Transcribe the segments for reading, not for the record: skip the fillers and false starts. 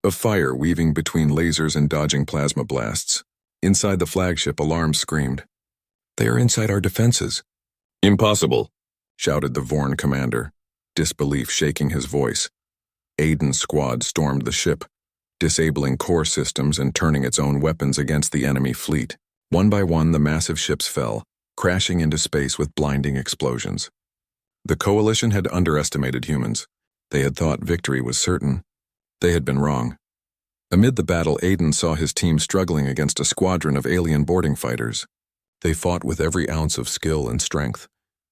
of fire weaving between lasers and dodging plasma blasts. Inside the flagship, alarms screamed. "They are inside our defenses." "Impossible," shouted the Vorn commander, disbelief shaking his voice. Aiden's squad stormed the ship, disabling core systems and turning its own weapons against the enemy fleet. One by one, the massive ships fell, crashing into space with blinding explosions. The Coalition had underestimated humans. They had thought victory was certain. They had been wrong. Amid the battle, Aiden saw his team struggling against a squadron of alien boarding fighters. They fought with every ounce of skill and strength,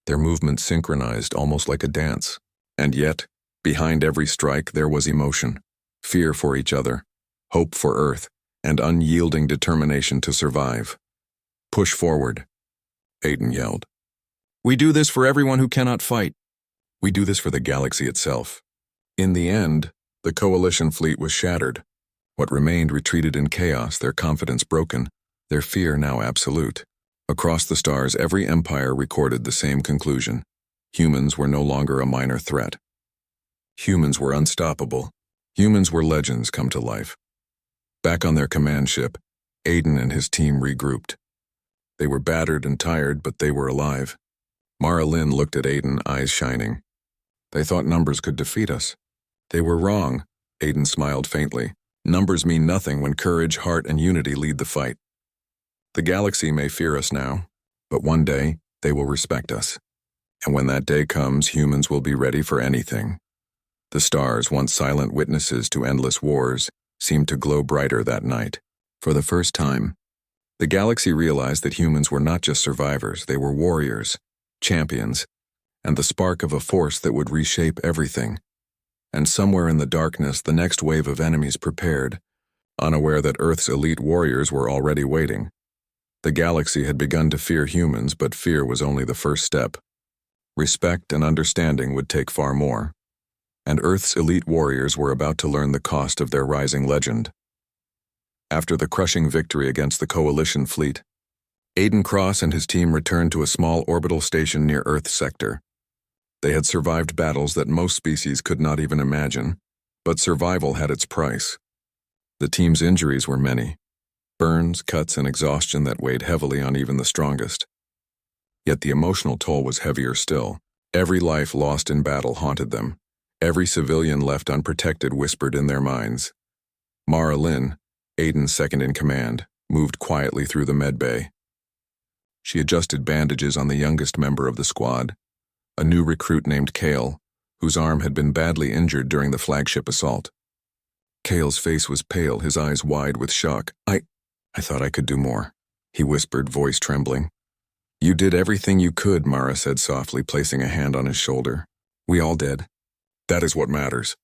their movements synchronized almost like a dance. And yet, behind every strike there was emotion, fear for each other, hope for Earth, and unyielding determination to survive. "Push forward," Aiden yelled. "We do this for everyone who cannot fight. We do this for the galaxy itself." In the end, the Coalition fleet was shattered. What remained retreated in chaos, their confidence broken, their fear now absolute. Across the stars, every empire recorded the same conclusion. Humans were no longer a minor threat. Humans were unstoppable. Humans were legends come to life. Back on their command ship, Aiden and his team regrouped. They were battered and tired, but they were alive. Mara Lynn looked at Aiden, eyes shining. "They thought numbers could defeat us." "They were wrong," Aiden smiled faintly. "Numbers mean nothing when courage, heart, and unity lead the fight. The galaxy may fear us now, but one day they will respect us. And when that day comes, humans will be ready for anything." The stars, once silent witnesses to endless wars, seemed to glow brighter that night. For the first time, the galaxy realized that humans were not just survivors, they were warriors, champions, and the spark of a force that would reshape everything. And somewhere in the darkness, the next wave of enemies prepared, unaware that Earth's elite warriors were already waiting. The galaxy had begun to fear humans, but fear was only the first step. Respect and understanding would take far more. And Earth's elite warriors were about to learn the cost of their rising legend. After the crushing victory against the Coalition fleet, Aiden Cross and his team returned to a small orbital station near Earth's sector. They had survived battles that most species could not even imagine, but survival had its price. The team's injuries were many: burns, cuts, and exhaustion that weighed heavily on even the strongest. Yet the emotional toll was heavier still. Every life lost in battle haunted them. Every civilian left unprotected whispered in their minds. Mara Lynn, Aiden's second in command, moved quietly through the med bay. She adjusted bandages on the youngest member of the squad, a new recruit named Kale, whose arm had been badly injured during the flagship assault. Kale's face was pale, his eyes wide with shock. I thought I could do more," he whispered, voice trembling. "You did everything you could," Mara said softly, placing a hand on his shoulder. "We all did. That is what matters.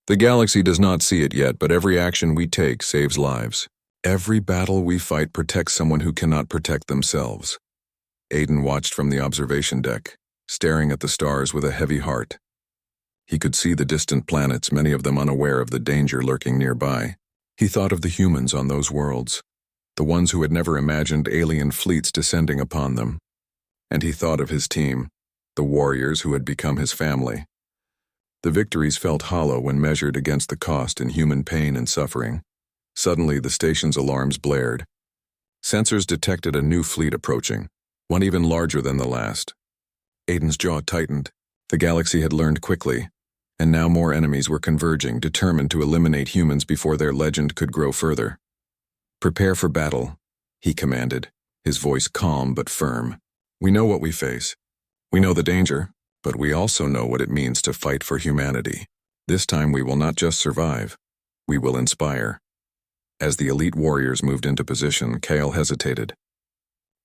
The galaxy does not see it yet, but every action we take saves lives. Every battle we fight protects someone who cannot protect themselves." Aiden watched from the observation deck, staring at the stars with a heavy heart. He could see the distant planets, many of them unaware of the danger lurking nearby. He thought of the humans on those worlds, the ones who had never imagined alien fleets descending upon them. And he thought of his team, the warriors who had become his family. The victories felt hollow when measured against the cost in human pain and suffering. Suddenly, the station's alarms blared. Sensors detected a new fleet approaching, one even larger than the last. Aiden's jaw tightened. The galaxy had learned quickly, and now more enemies were converging, determined to eliminate humans before their legend could grow further. "Prepare for battle," he commanded, his voice calm but firm. "We know what we face. We know the danger, but we also know what it means to fight for humanity. This time we will not just survive, we will inspire." As the elite warriors moved into position, Kale hesitated.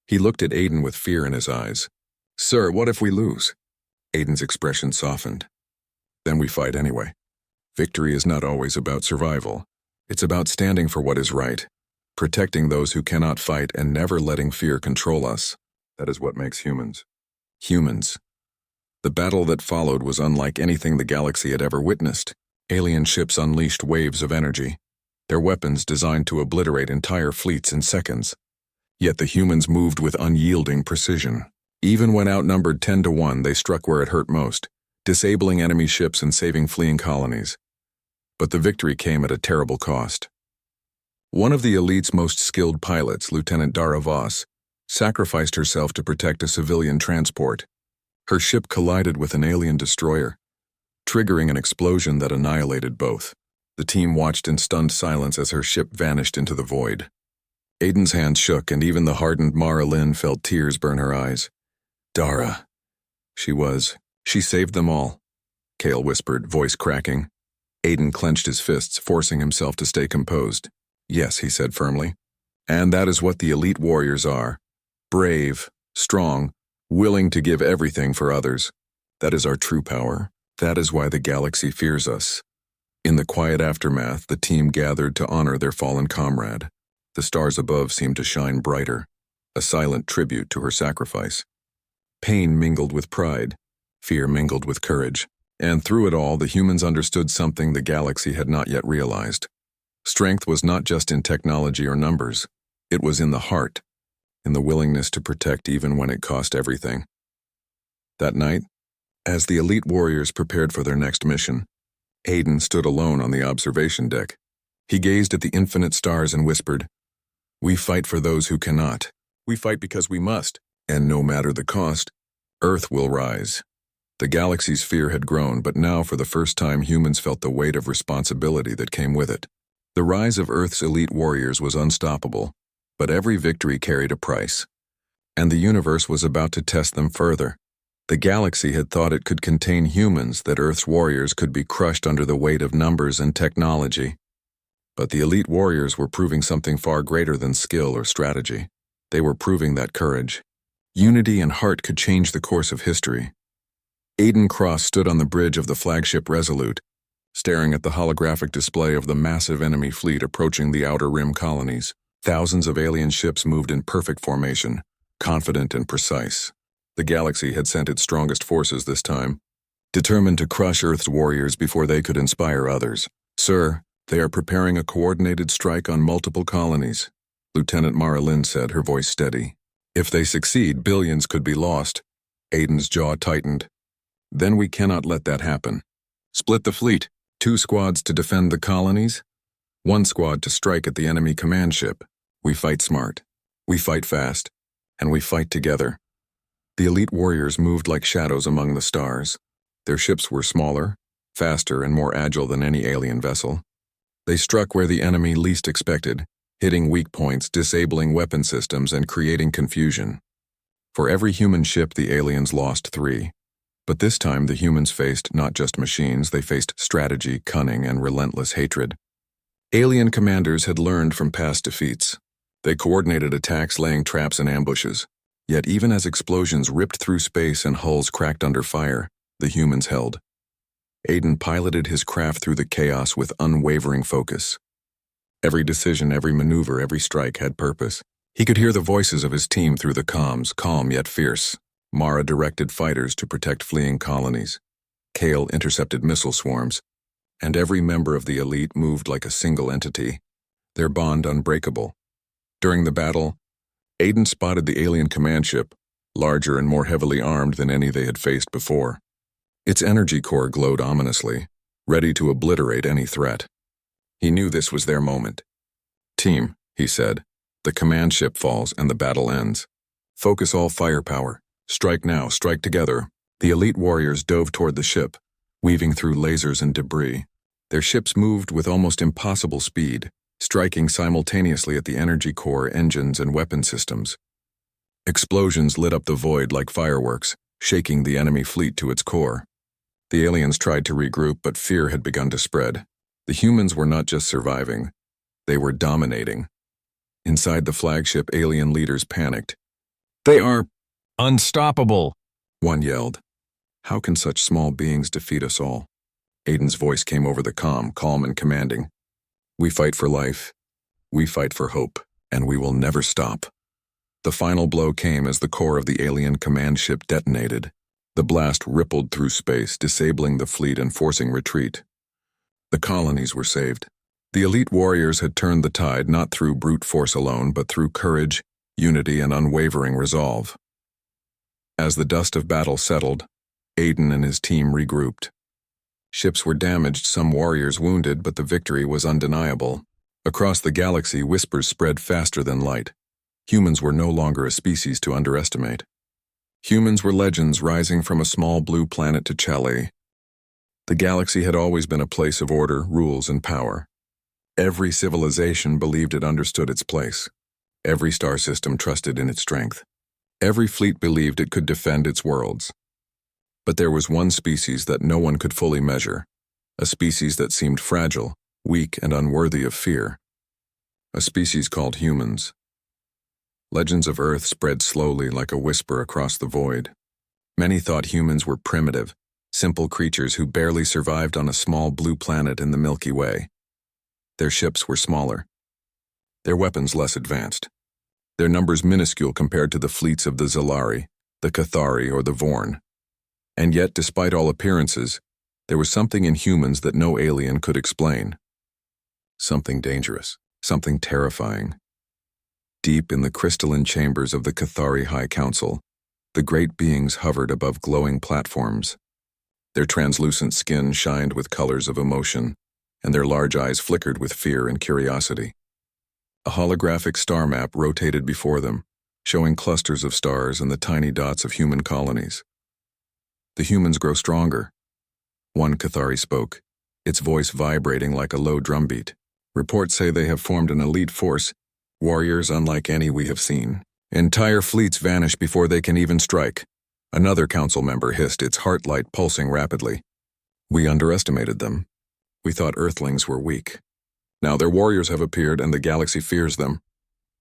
He looked at Aiden with fear in his eyes. "Sir, what if we lose?" Aiden's expression softened. "Then we fight anyway. Victory is not always about survival. It's about standing for what is right, protecting those who cannot fight, and never letting fear control us. That is what makes humans. Humans." The battle that followed was unlike anything the galaxy had ever witnessed. Alien ships unleashed waves of energy, their weapons designed to obliterate entire fleets in seconds. Yet the humans moved with unyielding precision. Even when outnumbered 10 to 1, they struck where it hurt most, disabling enemy ships and saving fleeing colonies. But the victory came at a terrible cost. One of the elite's most skilled pilots, Lieutenant Dara Voss, sacrificed herself to protect a civilian transport. Her ship collided with an alien destroyer, triggering an explosion that annihilated both. The team watched in stunned silence as her ship vanished into the void. Aiden's hand shook, and even the hardened Mara Lynn felt tears burn her eyes. Dara. She saved them all, Kale whispered, voice cracking. Aiden clenched his fists, forcing himself to stay composed. Yes, he said firmly. And that is what the elite warriors are. Brave, strong, willing to give everything for others. That is our true power. That is why the galaxy fears us. In the quiet aftermath, the team gathered to honor their fallen comrade. The stars above seemed to shine brighter, a silent tribute to her sacrifice. Pain mingled with pride, fear mingled with courage, and through it all, the humans understood something the galaxy had not yet realized. Strength was not just in technology or numbers. It was in the heart, in the willingness to protect even when it cost everything. That night, as the elite warriors prepared for their next mission, Aiden stood alone on the observation deck. He gazed at the infinite stars and whispered, "We fight for those who cannot. We fight because we must, and no matter the cost, Earth will rise." The galaxy's fear had grown, but now for the first time humans felt the weight of responsibility that came with it. The rise of Earth's elite warriors was unstoppable, but every victory carried a price. And the universe was about to test them further. The galaxy had thought it could contain humans, that Earth's warriors could be crushed under the weight of numbers and technology. But the elite warriors were proving something far greater than skill or strategy. They were proving that courage, unity, and heart could change the course of history. Aiden Cross stood on the bridge of the flagship Resolute, staring at the holographic display of the massive enemy fleet approaching the Outer Rim colonies. Thousands of alien ships moved in perfect formation, confident and precise. The galaxy had sent its strongest forces this time, determined to crush Earth's warriors before they could inspire others. "Sir, they are preparing a coordinated strike on multiple colonies," Lieutenant Mara Lynn said, her voice steady. "If they succeed, billions could be lost." Aiden's jaw tightened. "Then we cannot let that happen. Split the fleet. 2 squads to defend the colonies, 1 squad to strike at the enemy command ship. We fight smart. We fight fast. And we fight together." The elite warriors moved like shadows among the stars. Their ships were smaller, faster, and more agile than any alien vessel. They struck where the enemy least expected, hitting weak points, disabling weapon systems, and creating confusion. For every human ship, the aliens lost 3. But this time the humans faced not just machines, they faced strategy, cunning, and relentless hatred. Alien commanders had learned from past defeats. They coordinated attacks, laying traps and ambushes. Yet even as explosions ripped through space and hulls cracked under fire, the humans held. Aiden piloted his craft through the chaos with unwavering focus. Every decision, every maneuver, every strike had purpose. He could hear the voices of his team through the comms, calm yet fierce. Mara directed fighters to protect fleeing colonies. Kale intercepted missile swarms. And every member of the elite moved like a single entity, their bond unbreakable. During the battle, Aiden spotted the alien command ship, larger and more heavily armed than any they had faced before. Its energy core glowed ominously, ready to obliterate any threat. He knew this was their moment. "Team," he said, "the command ship falls and the battle ends. Focus all firepower. Strike now, strike together." The elite warriors dove toward the ship, weaving through lasers and debris. Their ships moved with almost impossible speed, striking simultaneously at the energy core, engines, and weapon systems. Explosions lit up the void like fireworks, shaking the enemy fleet to its core. The aliens tried to regroup, but fear had begun to spread. The humans were not just surviving, they were dominating. Inside the flagship, alien leaders panicked. "They are unstoppable," one yelled. "How can such small beings defeat us all?" Aiden's voice came over the comm, calm and commanding. "We fight for life. We fight for hope, and we will never stop." The final blow came as the core of the alien command ship detonated. The blast rippled through space, disabling the fleet and forcing retreat. The colonies were saved. The elite warriors had turned the tide not through brute force alone, but through courage, unity, and unwavering resolve. As the dust of battle settled, Aiden and his team regrouped. Ships were damaged, some warriors wounded, but the victory was undeniable. Across the galaxy, whispers spread faster than light. Humans were no longer a species to underestimate. Humans were legends rising from a small blue planet to Chale. The galaxy had always been a place of order, rules, and power. Every civilization believed it understood its place. Every star system trusted in its strength. Every fleet believed it could defend its worlds. But there was one species that no one could fully measure, a species that seemed fragile, weak, and unworthy of fear. A species called humans. Legends of Earth spread slowly like a whisper across the void. Many thought humans were primitive, simple creatures who barely survived on a small blue planet in the Milky Way. Their ships were smaller, their weapons less advanced, their numbers minuscule compared to the fleets of the Zalari, the Cathari, or the Vorn. And yet, despite all appearances, there was something in humans that no alien could explain. Something dangerous, something terrifying. Deep in the crystalline chambers of the Cathari High Council, the great beings hovered above glowing platforms. Their translucent skin shined with colors of emotion, and their large eyes flickered with fear and curiosity. A holographic star map rotated before them, showing clusters of stars and the tiny dots of human colonies. The humans grow stronger. One Cathari spoke, its voice vibrating like a low drumbeat. Reports say they have formed an elite force, warriors unlike any we have seen. Entire fleets vanish before they can even strike. Another council member hissed, its heart light pulsing rapidly. We underestimated them. We thought Earthlings were weak. Now their warriors have appeared and the galaxy fears them.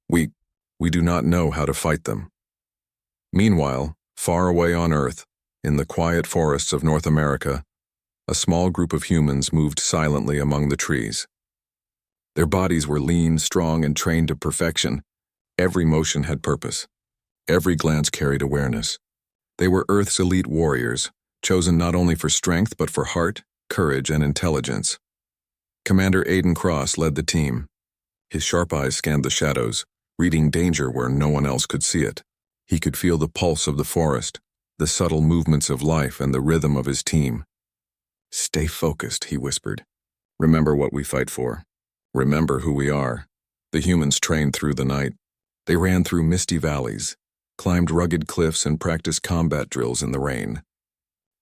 We do not know how to fight them. Meanwhile, far away on Earth, in the quiet forests of North America, a small group of humans moved silently among the trees. Their bodies were lean, strong, and trained to perfection. Every motion had purpose. Every glance carried awareness. They were Earth's elite warriors, chosen not only for strength but for heart, courage, and intelligence. Commander Aiden Cross led the team. His sharp eyes scanned the shadows, reading danger where no one else could see it. He could feel the pulse of the forest, the subtle movements of life, and the rhythm of his team. Stay focused, he whispered. Remember what we fight for. Remember who we are. The humans trained through the night. They ran through misty valleys, climbed rugged cliffs, and practiced combat drills in the rain.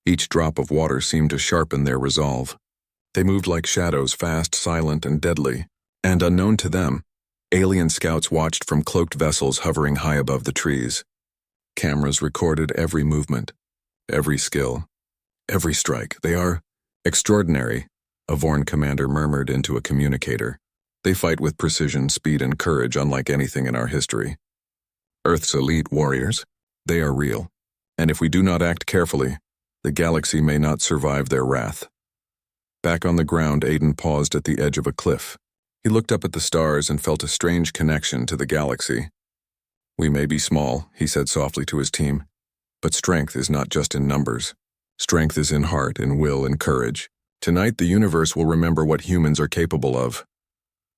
Each drop of water seemed to sharpen their resolve. They moved like shadows, fast, silent, and deadly. And unknown to them, alien scouts watched from cloaked vessels hovering high above the trees. Cameras recorded every movement, every skill, every strike. They are extraordinary, a Vorn commander murmured into a communicator. They fight with precision, speed, and courage unlike anything in our history. Earth's elite warriors, they are real. And if we do not act carefully, the galaxy may not survive their wrath. Back on the ground, Aiden paused at the edge of a cliff. He looked up at the stars and felt a strange connection to the galaxy. We may be small, he said softly to his team, but strength is not just in numbers. Strength is in heart, in will, and courage. Tonight, the universe will remember what humans are capable of.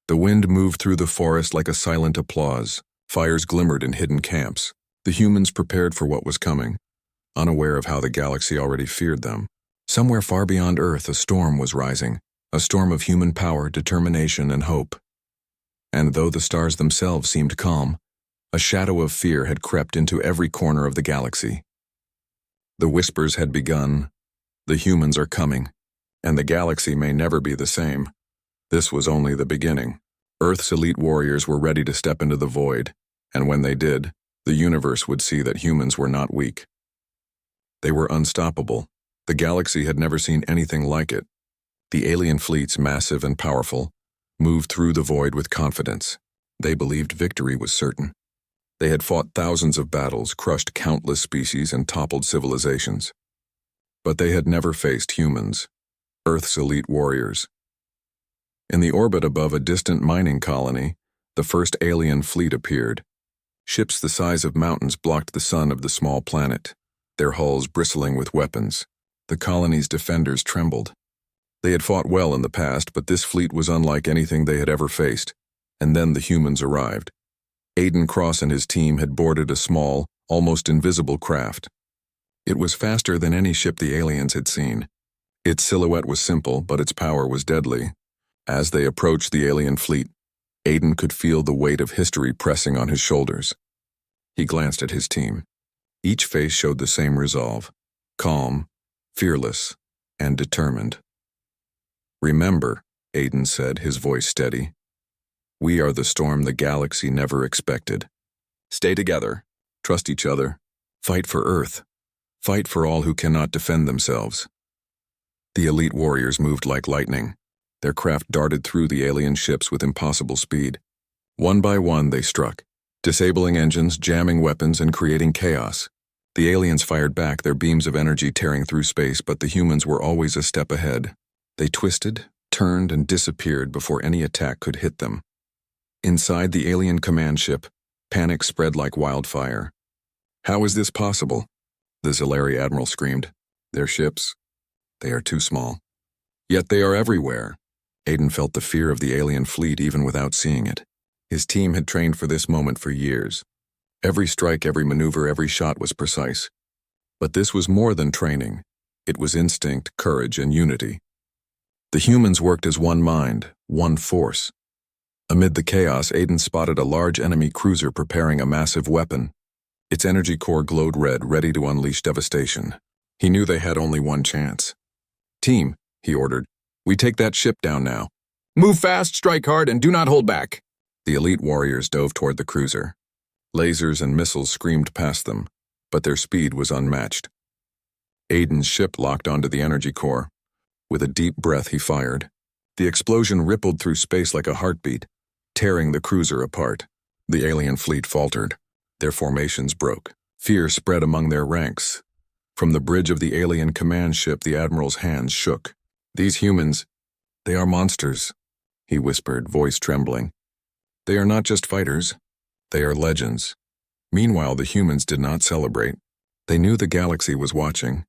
The wind moved through the forest like a silent applause. Fires glimmered in hidden camps. The humans prepared for what was coming, unaware of how the galaxy already feared them. Somewhere far beyond Earth, a storm was rising, a storm of human power, determination, and hope. And though the stars themselves seemed calm, a shadow of fear had crept into every corner of the galaxy. The whispers had begun. The humans are coming, and the galaxy may never be the same. This was only the beginning. Earth's elite warriors were ready to step into the void, and when they did, the universe would see that humans were not weak. They were unstoppable. The galaxy had never seen anything like it. The alien fleets, massive and powerful, moved through the void with confidence. They believed victory was certain. They had fought thousands of battles, crushed countless species, and toppled civilizations. But they had never faced humans, Earth's elite warriors. In the orbit above a distant mining colony, the first alien fleet appeared. Ships the size of mountains blocked the sun of the small planet, their hulls bristling with weapons. The colony's defenders trembled. They had fought well in the past, but this fleet was unlike anything they had ever faced. And then the humans arrived. Aiden Cross and his team had boarded a small, almost invisible craft. It was faster than any ship the aliens had seen. Its silhouette was simple, but its power was deadly. As they approached the alien fleet, Aiden could feel the weight of history pressing on his shoulders. He glanced at his team. Each face showed the same resolve: calm, fearless, and determined. "Remember," Aiden said, his voice steady, "we are the storm the galaxy never expected. Stay together, trust each other, fight for Earth, fight for all who cannot defend themselves." The elite warriors moved like lightning. Their craft darted through the alien ships with impossible speed. One by one they struck, disabling engines, jamming weapons, and creating chaos. The aliens fired back, their beams of energy tearing through space, but the humans were always a step ahead. They twisted, turned, and disappeared before any attack could hit them. Inside the alien command ship, panic spread like wildfire. "How is this possible?" the Zilari admiral screamed. "Their ships, they are too small. Yet they are everywhere." Aiden felt the fear of the alien fleet even without seeing it. His team had trained for this moment for years. Every strike, every maneuver, every shot was precise. But this was more than training. It was instinct, courage, and unity. The humans worked as one mind, one force. Amid the chaos, Aiden spotted a large enemy cruiser preparing a massive weapon. Its energy core glowed red, ready to unleash devastation. He knew they had only one chance. "Team," he ordered, "we take that ship down now. Move fast, strike hard, and do not hold back." The elite warriors dove toward the cruiser. Lasers and missiles screamed past them, but their speed was unmatched. Aiden's ship locked onto the energy core. With a deep breath, he fired. The explosion rippled through space like a heartbeat, tearing the cruiser apart. The alien fleet faltered. Their formations broke. Fear spread among their ranks. From the bridge of the alien command ship, the admiral's hands shook. "These humans, they are monsters," he whispered, voice trembling. "They are not just fighters. They are legends." Meanwhile, the humans did not celebrate. They knew the galaxy was watching.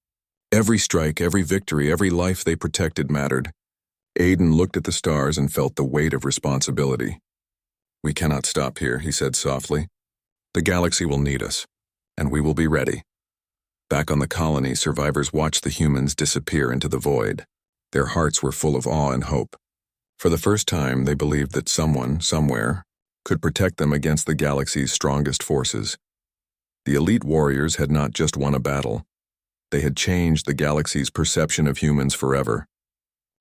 Every strike, every victory, every life they protected mattered. Aiden looked at the stars and felt the weight of responsibility. "We cannot stop here," he said softly. "The galaxy will need us, and we will be ready." Back on the colony, survivors watched the humans disappear into the void. Their hearts were full of awe and hope. For the first time, they believed that someone, somewhere, could protect them against the galaxy's strongest forces. The elite warriors had not just won a battle. They had changed the galaxy's perception of humans forever.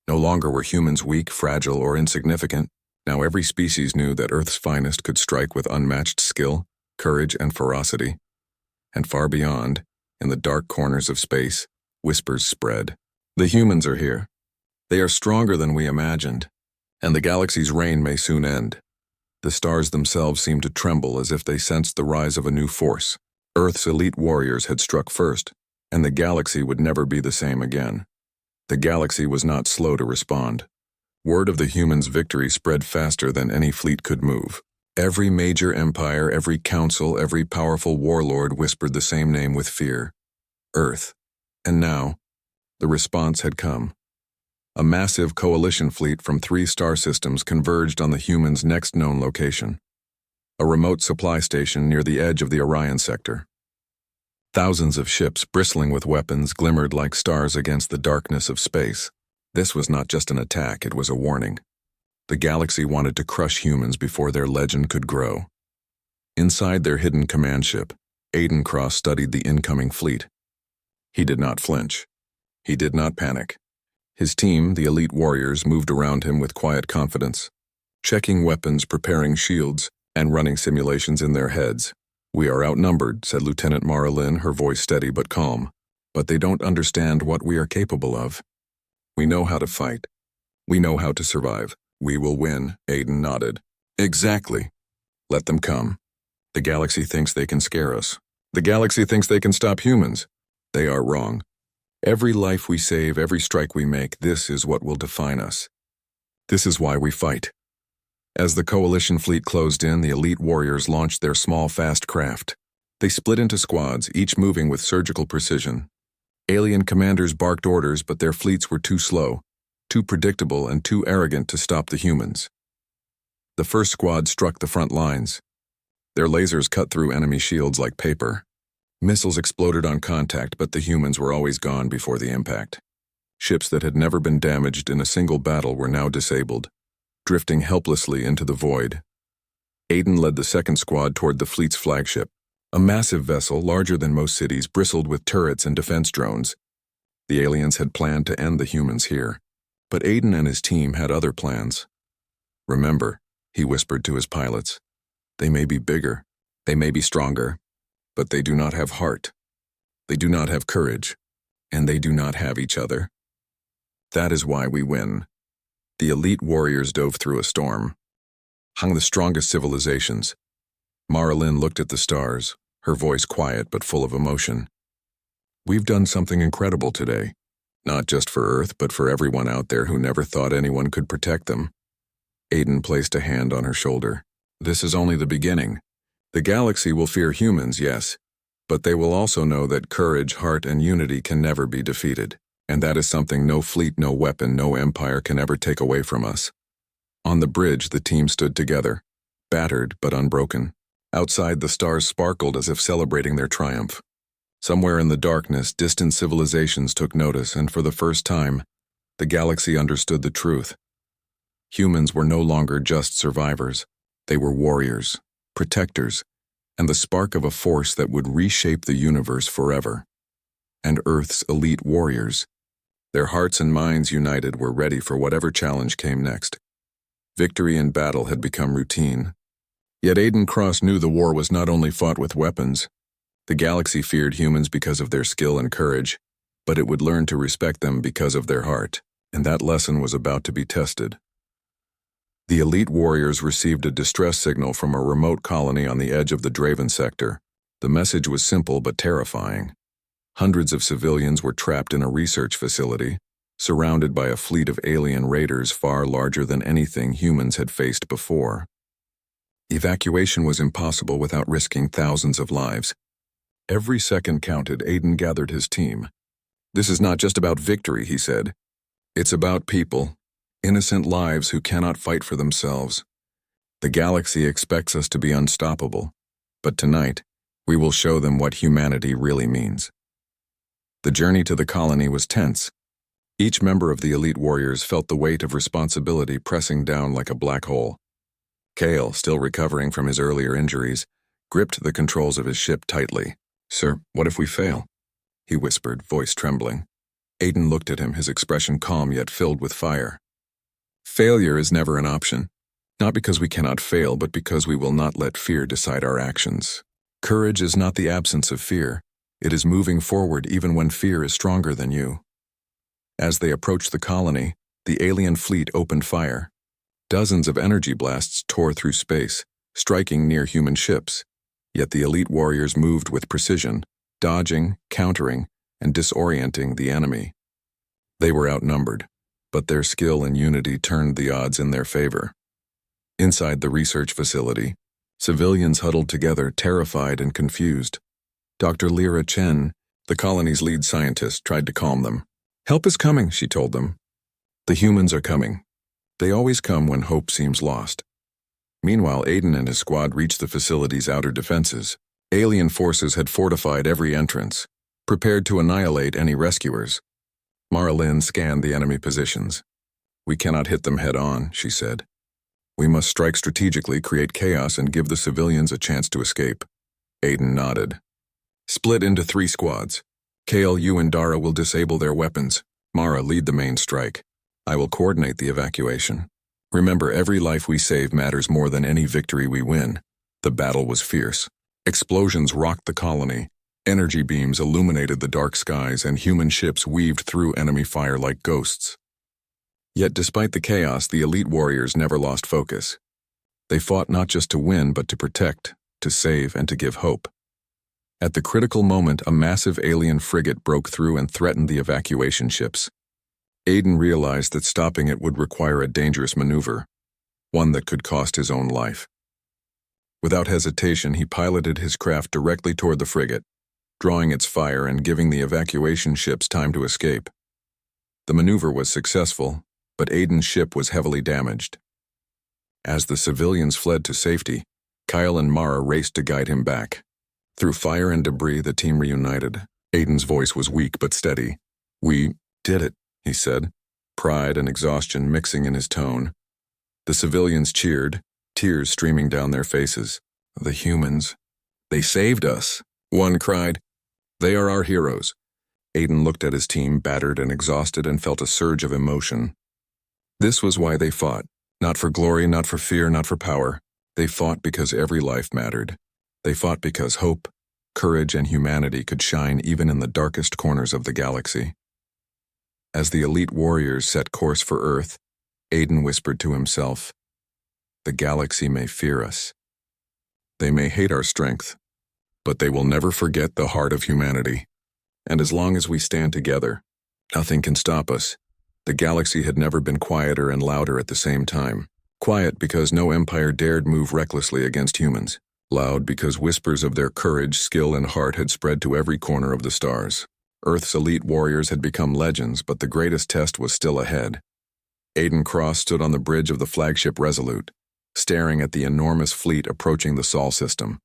No longer were humans weak, fragile, or insignificant. Now every species knew that Earth's finest could strike with unmatched skill, courage, and ferocity. And far beyond, in the dark corners of space, whispers spread. "The humans are here. They are stronger than we imagined, and the galaxy's reign may soon end." The stars themselves seemed to tremble as if they sensed the rise of a new force. Earth's elite warriors had struck first, and the galaxy would never be the same again. The galaxy was not slow to respond. Word of the humans' victory spread faster than any fleet could move. Every major empire, every council, every powerful warlord whispered the same name with fear: Earth. And now, the response had come. A massive coalition fleet from 3 star systems converged on the humans' next known location, a remote supply station near the edge of the Orion sector. Thousands of ships bristling with weapons glimmered like stars against the darkness of space. This was not just an attack, it was a warning. The galaxy wanted to crush humans before their legend could grow. Inside their hidden command ship, Aiden Cross studied the incoming fleet. He did not flinch. He did not panic. His team, the elite warriors, moved around him with quiet confidence, checking weapons, preparing shields, and running simulations in their heads. "We are outnumbered," said Lieutenant Mara Lynn, her voice steady but calm. "But they don't understand what we are capable of. We know how to fight. We know how to survive. We will win," Aiden nodded. "Exactly. Let them come. The galaxy thinks they can scare us. The galaxy thinks they can stop humans. They are wrong. Every life we save, every strike we make, this is what will define us. This is why we fight." As the coalition fleet closed in, the elite warriors launched their small, fast craft. They split into squads, each moving with surgical precision. Alien commanders barked orders, but their fleets were too slow, too predictable, and too arrogant to stop the humans. The first squad struck the front lines. Their lasers cut through enemy shields like paper. Missiles exploded on contact, but the humans were always gone before the impact. Ships that had never been damaged in a single battle were now disabled, drifting helplessly into the void. Aiden led the second squad toward the fleet's flagship. A massive vessel, larger than most cities, bristled with turrets and defense drones. The aliens had planned to end the humans here, but Aiden and his team had other plans. "Remember," he whispered to his pilots, "they may be bigger, they may be stronger, but they do not have heart. They do not have courage, and they do not have each other. That is why we win." The elite warriors dove through a storm. Hung the strongest civilizations. Mara Lynn looked at the stars, her voice quiet but full of emotion. "We've done something incredible today, not just for Earth but for everyone out there who never thought anyone could protect them." Aiden placed a hand on her shoulder. "This is only the beginning. The galaxy will fear humans, yes, but they will also know that courage, heart, and unity can never be defeated, and that is something no fleet, no weapon, no empire can ever take away from us." On the bridge, the team stood together, battered but unbroken. Outside, the stars sparkled as if celebrating their triumph. Somewhere in the darkness, distant civilizations took notice, and for the first time, the galaxy understood the truth. Humans were no longer just survivors. They were warriors, protectors, and the spark of a force that would reshape the universe forever. And Earth's elite warriors, their hearts and minds united, were ready for whatever challenge came next. Victory in battle had become routine. Yet Aiden Cross knew the war was not only fought with weapons. The galaxy feared humans because of their skill and courage, but it would learn to respect them because of their heart, and that lesson was about to be tested. The elite warriors received a distress signal from a remote colony on the edge of the Draven sector. The message was simple but terrifying. Hundreds of civilians were trapped in a research facility, surrounded by a fleet of alien raiders far larger than anything humans had faced before. Evacuation was impossible without risking thousands of lives. Every second counted. Aiden gathered his team. "This is not just about victory," he said. "It's about people, innocent lives who cannot fight for themselves. The galaxy expects us to be unstoppable, but tonight, we will show them what humanity really means." The journey to the colony was tense. Each member of the elite warriors felt the weight of responsibility pressing down like a black hole. Kale, still recovering from his earlier injuries, gripped the controls of his ship tightly. "Sir, what if we fail?" he whispered, voice trembling. Aiden looked at him, his expression calm yet filled with fire. "Failure is never an option. Not because we cannot fail, but because we will not let fear decide our actions. Courage is not the absence of fear. It is moving forward even when fear is stronger than you." As they approached the colony, the alien fleet opened fire. Dozens of energy blasts tore through space, striking near human ships. Yet the elite warriors moved with precision, dodging, countering, and disorienting the enemy. They were outnumbered, but their skill and unity turned the odds in their favor. Inside the research facility, civilians huddled together, terrified and confused. Dr. Lyra Chen, the colony's lead scientist, tried to calm them. "Help is coming," she told them. "The humans are coming. They always come when hope seems lost." Meanwhile, Aiden and his squad reached the facility's outer defenses. Alien forces had fortified every entrance, prepared to annihilate any rescuers. Mara Lynn scanned the enemy positions. "We cannot hit them head-on," she said. "We must strike strategically, create chaos, and give the civilians a chance to escape." Aiden nodded. "Split into 3 squads. Kale, you and Dara will disable their weapons. Mara, lead the main strike. I will coordinate the evacuation. Remember, every life we save matters more than any victory we win." The battle was fierce. Explosions rocked the colony. Energy beams illuminated the dark skies, and human ships weaved through enemy fire like ghosts. Yet despite the chaos, the elite warriors never lost focus. They fought not just to win, but to protect, to save, and to give hope. At the critical moment, a massive alien frigate broke through and threatened the evacuation ships. Aiden realized that stopping it would require a dangerous maneuver, one that could cost his own life. Without hesitation, he piloted his craft directly toward the frigate, drawing its fire and giving the evacuation ships time to escape. The maneuver was successful, but Aiden's ship was heavily damaged. As the civilians fled to safety, Kyle and Mara raced to guide him back. Through fire and debris, the team reunited. Aiden's voice was weak but steady. "We did it." he said, pride and exhaustion mixing in his tone. The civilians cheered, tears streaming down their faces. The humans. They saved us, one cried. They are our heroes. Aiden looked at his team, battered and exhausted, and felt a surge of emotion. This was why they fought. Not for glory, not for fear, not for power. They fought because every life mattered. They fought because hope, courage, and humanity could shine even in the darkest corners of the galaxy. As the elite warriors set course for Earth, Aiden whispered to himself, "The galaxy may fear us. They may hate our strength, but they will never forget the heart of humanity. And as long as we stand together, nothing can stop us." The galaxy had never been quieter and louder at the same time. Quiet because no empire dared move recklessly against humans. Loud because whispers of their courage, skill, and heart had spread to every corner of the stars. Earth's elite warriors had become legends, but the greatest test was still ahead. Aiden Cross stood on the bridge of the flagship Resolute, staring at the enormous fleet approaching the Sol system.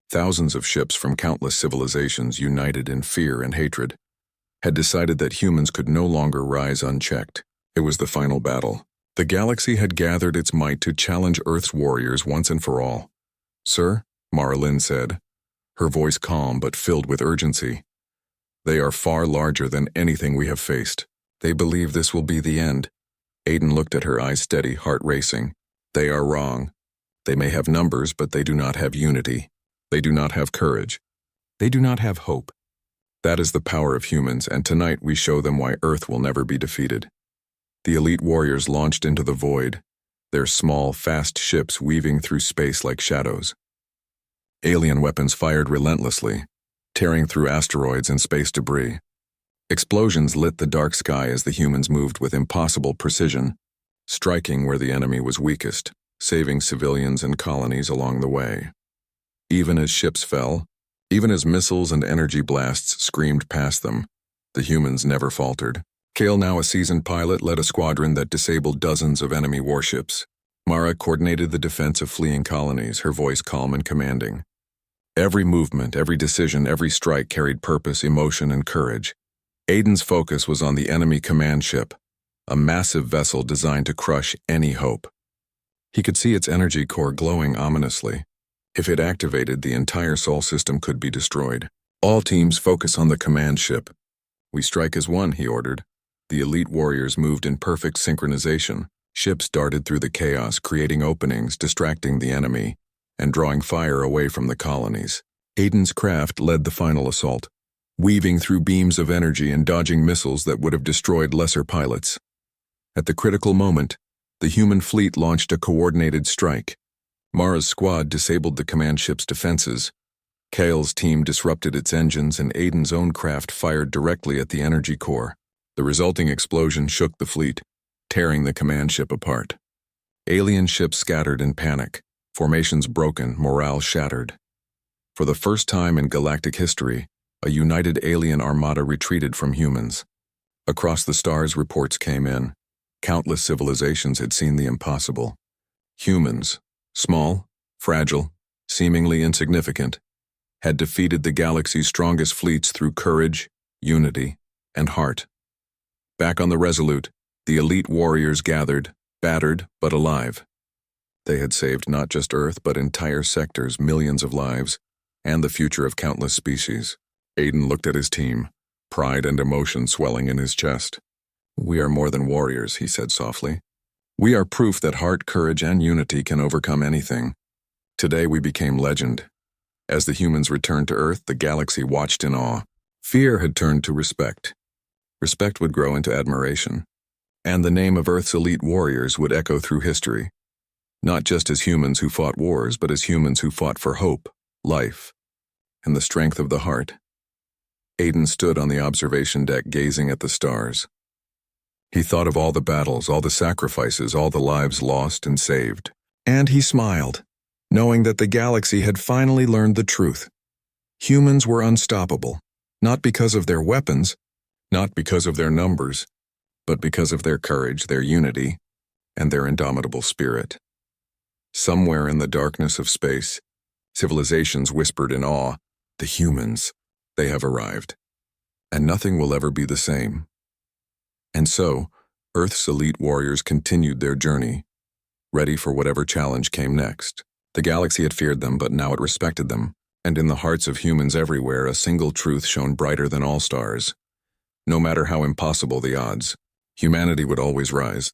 Thousands of ships from countless civilizations, united in fear and hatred, had decided that humans could no longer rise unchecked. It was the final battle. The galaxy had gathered its might to challenge Earth's warriors once and for all. "Sir," Mara Lynn said, her voice calm but filled with urgency. "They are far larger than anything we have faced. They believe this will be the end." Aiden looked at her, eyes steady, heart racing. "They are wrong. They may have numbers, but they do not have unity. They do not have courage. They do not have hope. That is the power of humans, and tonight we show them why Earth will never be defeated." The elite warriors launched into the void, their small, fast ships weaving through space like shadows. Alien weapons fired relentlessly, tearing through asteroids and space debris. Explosions lit the dark sky as the humans moved with impossible precision, striking where the enemy was weakest, saving civilians and colonies along the way. Even as ships fell, even as missiles and energy blasts screamed past them, the humans never faltered. Kale, now a seasoned pilot, led a squadron that disabled dozens of enemy warships. Mara coordinated the defense of fleeing colonies, her voice calm and commanding. Every movement, every decision, every strike carried purpose, emotion, and courage. Aiden's focus was on the enemy command ship, a massive vessel designed to crush any hope. He could see its energy core glowing ominously. If it activated, the entire Sol system could be destroyed. "All teams focus on the command ship." "We strike as one," he ordered. The elite warriors moved in perfect synchronization. Ships darted through the chaos, creating openings, distracting the enemy, and drawing fire away from the colonies. Aiden's craft led the final assault, weaving through beams of energy and dodging missiles that would have destroyed lesser pilots. At the critical moment, the human fleet launched a coordinated strike. Mara's squad disabled the command ship's defenses. Kale's team disrupted its engines, and Aiden's own craft fired directly at the energy core. The resulting explosion shook the fleet, tearing the command ship apart. Alien ships scattered in panic, formations broken, morale shattered. For the first time in galactic history, a united alien armada retreated from humans. Across the stars, reports came in. Countless civilizations had seen the impossible. Humans, small, fragile, seemingly insignificant, had defeated the galaxy's strongest fleets through courage, unity, and heart. Back on the Resolute, the elite warriors gathered, battered but alive. They had saved not just Earth, but entire sectors, millions of lives, and the future of countless species. Aiden looked at his team, pride and emotion swelling in his chest. "We are more than warriors," he said softly. "We are proof that heart, courage, and unity can overcome anything. Today we became legend." As the humans returned to Earth, the galaxy watched in awe. Fear had turned to respect. Respect would grow into admiration. And the name of Earth's elite warriors would echo through history. Not just as humans who fought wars, but as humans who fought for hope, life, and the strength of the heart. Aiden stood on the observation deck gazing at the stars. He thought of all the battles, all the sacrifices, all the lives lost and saved. And he smiled, knowing that the galaxy had finally learned the truth. Humans were unstoppable, not because of their weapons, not because of their numbers, but because of their courage, their unity, and their indomitable spirit. Somewhere in the darkness of space, civilizations whispered in awe, "The humans, they have arrived, and nothing will ever be the same." And so, Earth's elite warriors continued their journey, ready for whatever challenge came next. The galaxy had feared them, but now it respected them, and in the hearts of humans everywhere a single truth shone brighter than all stars. No matter how impossible the odds, humanity would always rise.